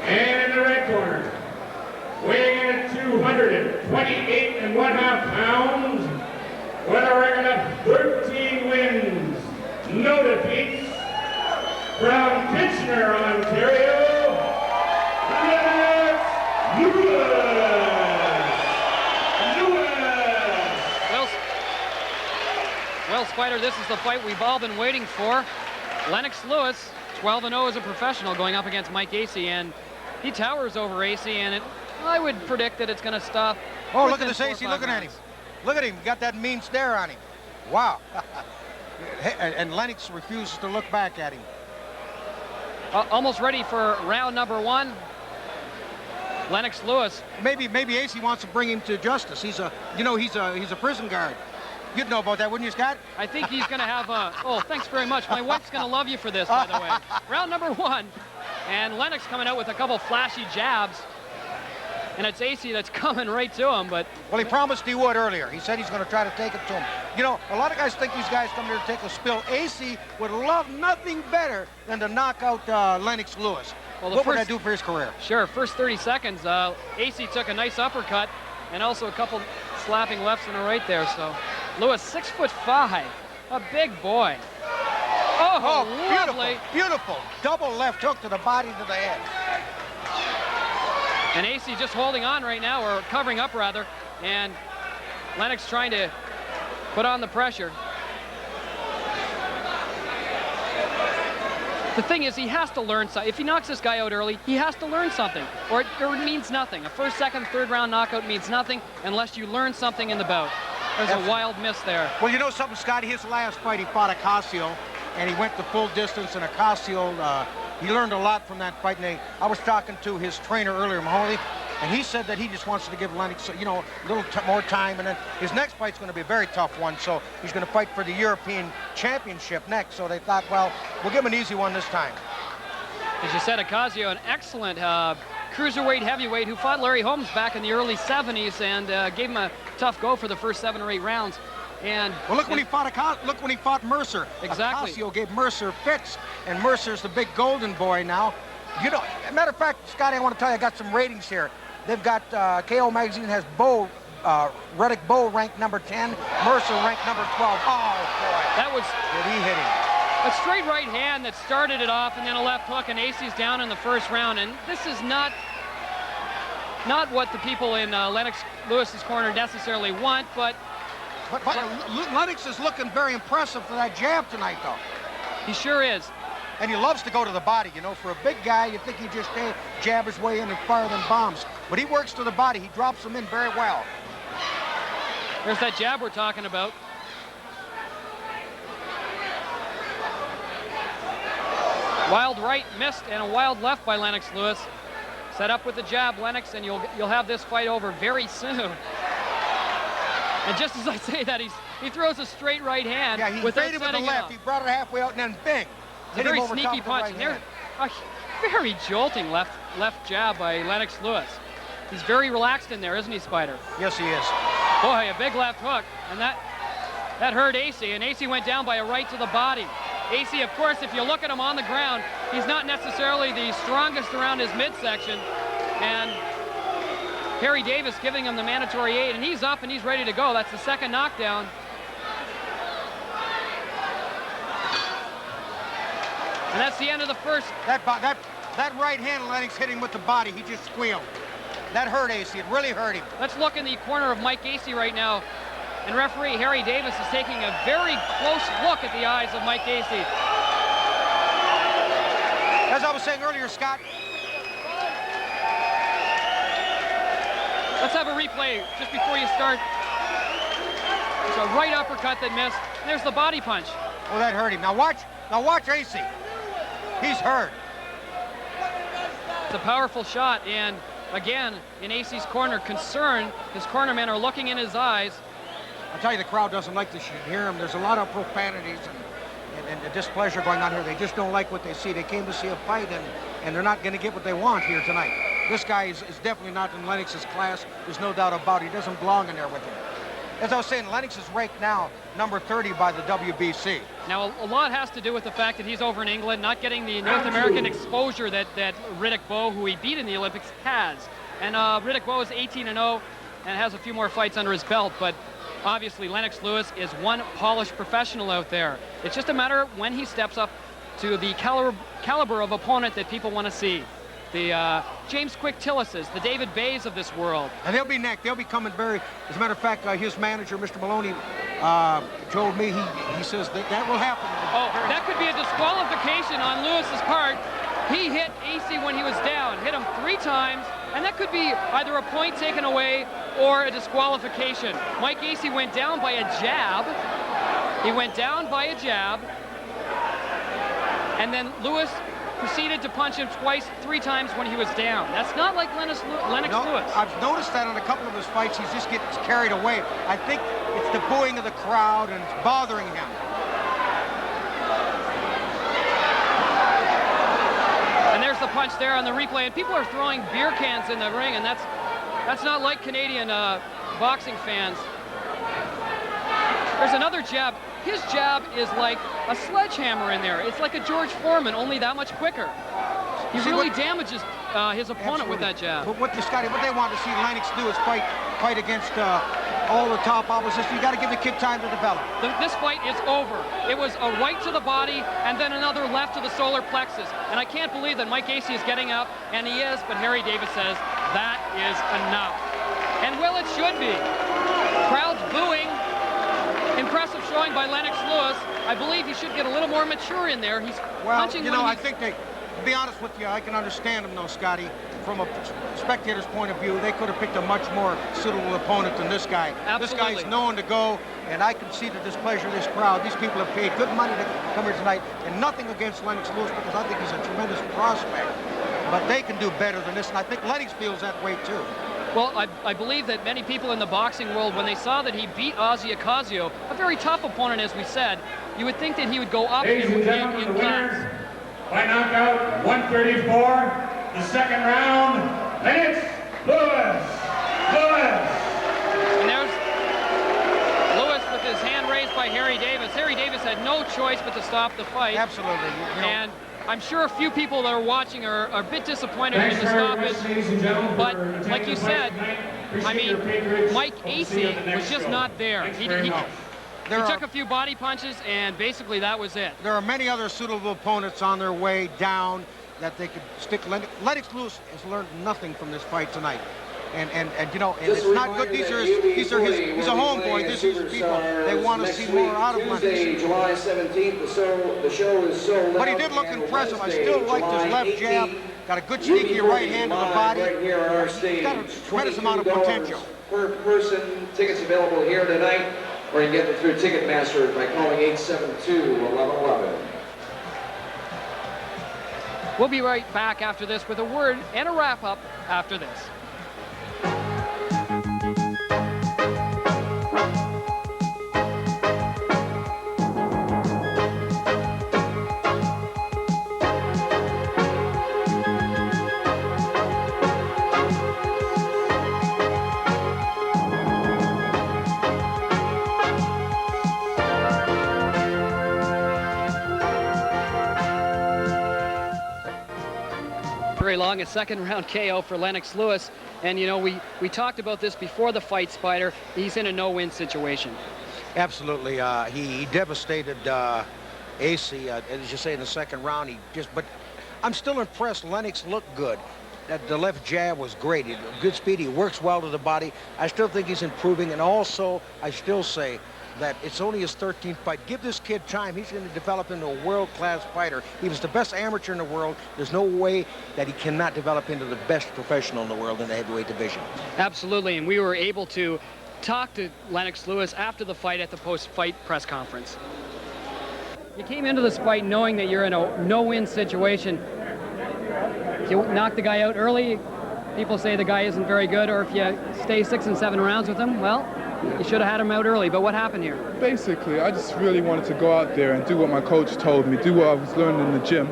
And in the red corner, weighing in at 228.5 pounds, with a record of 13 wins, no defeats, from Kitchener, Ontario, Lennox Lewis. Well, Spider, this is the fight we've all been waiting for. Lennox Lewis, 12-0 as a professional, going up against Mike Acey, and he towers over Acey, and I would predict that it's going to stop. Oh, look at this Acey looking at him. Look at him, got that mean stare on him. Wow. And Lennox refuses to look back at him. Almost ready for round number one. Lennox Lewis. Maybe Acey wants to bring him to justice. He's a prison guard. You'd know about that, wouldn't you, Scott? I think he's going to have a... Oh, thanks very much. My wife's going to love you for this, by the way. Round number one. And Lennox coming out with a couple flashy jabs. And it's Acey that's coming right to him, but... Well, he promised he would earlier. He said he's going to try to take it to him. You know, a lot of guys think these guys come here to take a spill. Acey would love nothing better than to knock out Lennox Lewis. Well, what would that do for his career? Sure, first 30 seconds, Acey took a nice uppercut and also a couple slapping lefts and a right there, so... Lewis, 6'5", a big boy. Oh, lovely. Beautiful. Double left hook to the body, to the head. And Acey just holding on right now, or covering up rather, and Lennox trying to put on the pressure. The thing is, he has to learn something. If he knocks this guy out early, he has to learn something, or it means nothing. A first, second, third round knockout means nothing unless you learn something in the bout. There's a wild miss there. Well, you know something, Scotty? His last fight, he fought Acasio, and he went the full distance, and Acasio, he learned a lot from that fight. And I was talking to his trainer earlier, Mahoney, and he said that he just wants to give Lennox, you know, a little more time, and then his next fight's going to be a very tough one, so he's going to fight for the European Championship next. So they thought, well, we'll give him an easy one this time. As you said, Acasio, an excellent cruiserweight heavyweight who fought Larry Holmes back in the early 70s and gave him a tough go for the first 7 or 8 rounds. And well, look when he fought Mercer. Exactly. Acasio gave Mercer fits, and Mercer's the big golden boy now. You know, matter of fact, Scotty, I want to tell you, I got some ratings here. They've got KO Magazine has Reddick Bowe ranked number 10, Mercer ranked number 12. Oh boy! That was. Did he hit him? A straight right hand that started it off, and then a left hook, and Acey's down in the first round. And this is not what the people in Lennox Lewis's corner necessarily want, but Lennox is looking very impressive for that jab tonight, though. He sure is. And he loves to go to the body. You know, for a big guy, you think he just jab his way in and fire them bombs. But he works to the body. He drops them in very well. There's that jab we're talking about. Wild right missed, and a wild left by Lennox Lewis. Set up with the jab, Lennox, and you'll have this fight over very soon. And just as I say that, he throws a straight right hand. Yeah, he faded with the left. He brought it halfway out, and then bing. It's a very sneaky punch. And there's a very jolting left jab by Lennox Lewis. He's very relaxed in there, isn't he, Spider? Yes, he is. Boy, a big left hook, and that hurt Acey, and Acey went down by a right to the body. Acey, of course, if you look at him on the ground, he's not necessarily the strongest around his midsection, and Harry Davis giving him the mandatory 8, and he's up and he's ready to go. That's the second knockdown. And that's the end of the first. That right hand Lennox hit him with the body. He just squealed. That hurt Acey. It really hurt him. Let's look in the corner of Mike Acey right now. And referee Harry Davis is taking a very close look at the eyes of Mike Acey. As I was saying earlier, Scott. Let's have a replay just before you start. There's a right uppercut that missed. There's the body punch. Oh, that hurt him. Now watch Acey. He's hurt. It's a powerful shot, and again, in Acey's corner, concern. His cornermen are looking in his eyes. I'll tell you, the crowd doesn't like this. You hear him. There's a lot of profanities and displeasure going on here. They just don't like what they see. They came to see a fight, and they're not going to get what they want here tonight. This guy is definitely not in Lennox's class. There's no doubt about it. He doesn't belong in there with him. as I was saying, Lennox is ranked now number 30 by the WBC. Now, a lot has to do with the fact that he's over in England, not getting the North American exposure that Riddick Bowe, who he beat in the Olympics, has. And Riddick Bowe is 18-0 and has a few more fights under his belt, but obviously Lennox Lewis is one polished professional out there. It's just a matter of when he steps up to the caliber of opponent that people want to see. The James Quick Tillises, the David Bays of this world. And they'll be next. They'll be coming very, as a matter of fact, his manager, Mr. Maloney, told me he says that will happen. Oh, that could be a disqualification on Lewis's part. He hit Acey when he was down, hit him 3 times, and that could be either a point taken away or a disqualification. Mike Acey went down by a jab. He went down by a jab, and then Lewis proceeded to punch him twice, 3 times when he was down. That's not like Lennox Lewis. I've noticed that on a couple of his fights, he's just getting carried away. I think it's the booing of the crowd and it's bothering him. And there's the punch there on the replay, and people are throwing beer cans in the ring, and that's not like Canadian boxing fans. There's another jab. His jab is like a sledgehammer in there. It's like a George Foreman, only that much quicker. He really damages his opponent with that jab. But what they want to see Lennox do is fight against all the top opposition. You got to give the kid time to develop. This fight is over. It was a right to the body and then another left to the solar plexus. And I can't believe that Mike Acey is getting up, and he is, but Harry Davis says that is enough. And well, it should be. Crowds booing. Impressive showing by Lennox Lewis. I believe he should get a little more mature in there. He's punching. I think to be honest with you, I can understand him though, Scotty. From a spectator's point of view, they could have picked a much more suitable opponent than this guy. Absolutely. This guy's known to go, and I can see the displeasure of this crowd. These people have paid good money to come here tonight, and nothing against Lennox Lewis because I think he's a tremendous prospect. But they can do better than this, and I think Lennox feels that way too. Well, I believe that many people in the boxing world, when they saw that he beat Ozzy Ocasio, a very tough opponent, as we said, you would think that he would go up Ladies and gentlemen, the winners by knockout, 134, the second round, Lennox Lewis. And there's Lewis with his hand raised by Harry Davis. Harry Davis had no choice but to stop the fight. Absolutely. And I'm sure a few people that are watching are a bit disappointed in the stoppage. But like you said, I mean, Mike Acey was just not there. He took a few body punches, and basically that was it. There are many other suitable opponents on their way down that they could stick. Lennox Lewis has learned nothing from this fight tonight. And it's not good. He's a homeboy. This is his people. They want to see more out of Lennox. Tuesday, July 17th, the show is sold out. But he did look impressive. I still liked his left jab. Got a good sneaky right hand to the body. Right here on our He's stage. got a tremendous amount of potential. Per person. Tickets available here tonight, or you can get them through Ticketmaster by calling 872-1111. We'll be right back after this with a word and a wrap-up after this. Very long, a second round KO for Lennox Lewis. And you know, we talked about this before the fight, Spider. He's in a no-win situation. Absolutely. He devastated Acey, as you say, in the second round. But I'm still impressed. Lennox looked good. The left jab was great. Good speed. He works well to the body. I still think he's improving. And also, I still say that it's only his 13th fight. Give this kid time. He's going to develop into a world-class fighter. He was the best amateur in the world. There's no way that he cannot develop into the best professional in the world in the heavyweight division. Absolutely, and we were able to talk to Lennox Lewis after the fight at the post-fight press conference. You came into this fight knowing that you're in a no-win situation. If you knock the guy out early, people say the guy isn't very good, or if you stay 6 and 7 rounds with him, well, you should have had him out early. But what happened here? Basically, I just really wanted to go out there and do what my coach told me, do what I was learning in the gym,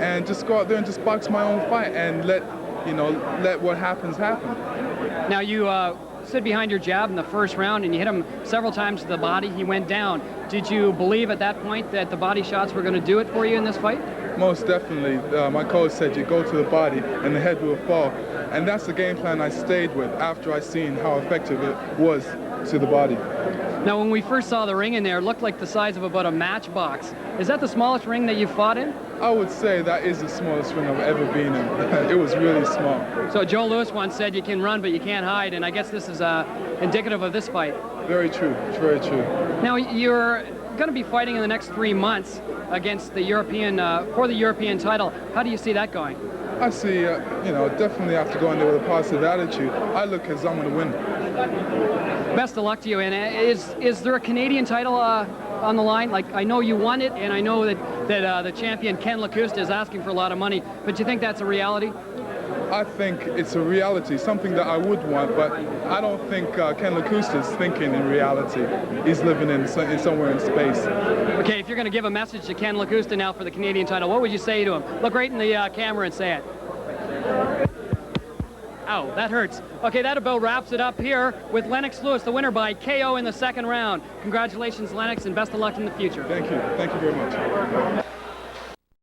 and just go out there and just box my own fight and let what happens happen. Now you stood behind your jab in the first round and you hit him several times to the body. He went down. Did you believe at that point that the body shots were going to do it for you in this fight? Most definitely. My coach said you go to the body and the head will fall. And that's the game plan I stayed with after I seen how effective it was to the body. Now, when we first saw the ring in there, it looked like the size of about a matchbox. Is that the smallest ring that you've fought in? I would say that is the smallest ring I've ever been in. It was really small. So Joe Louis once said you can run, but you can't hide, and I guess this is indicative of this fight. Very true. It's very true. Now, you're going to be fighting in the next 3 months against the European, for the European title. How do you see that going? I see, definitely have to go in there with a positive attitude. I look as I'm going to win. Best of luck to you. And is there a Canadian title on the line? Like, I know you won it, and I know that the champion Ken Lacusta is asking for a lot of money. But do you think that's a reality? I think it's a reality, something that I would want, but I don't think Ken Lacusta is thinking in reality. He's living in somewhere in space. Okay, if you're going to give a message to Ken Lacusta now for the Canadian title, what would you say to him? Look right in the camera and say it. Ow, that hurts. Okay, that about wraps it up here with Lennox Lewis, the winner by KO in the second round. Congratulations, Lennox, and best of luck in the future. Thank you. Thank you very much.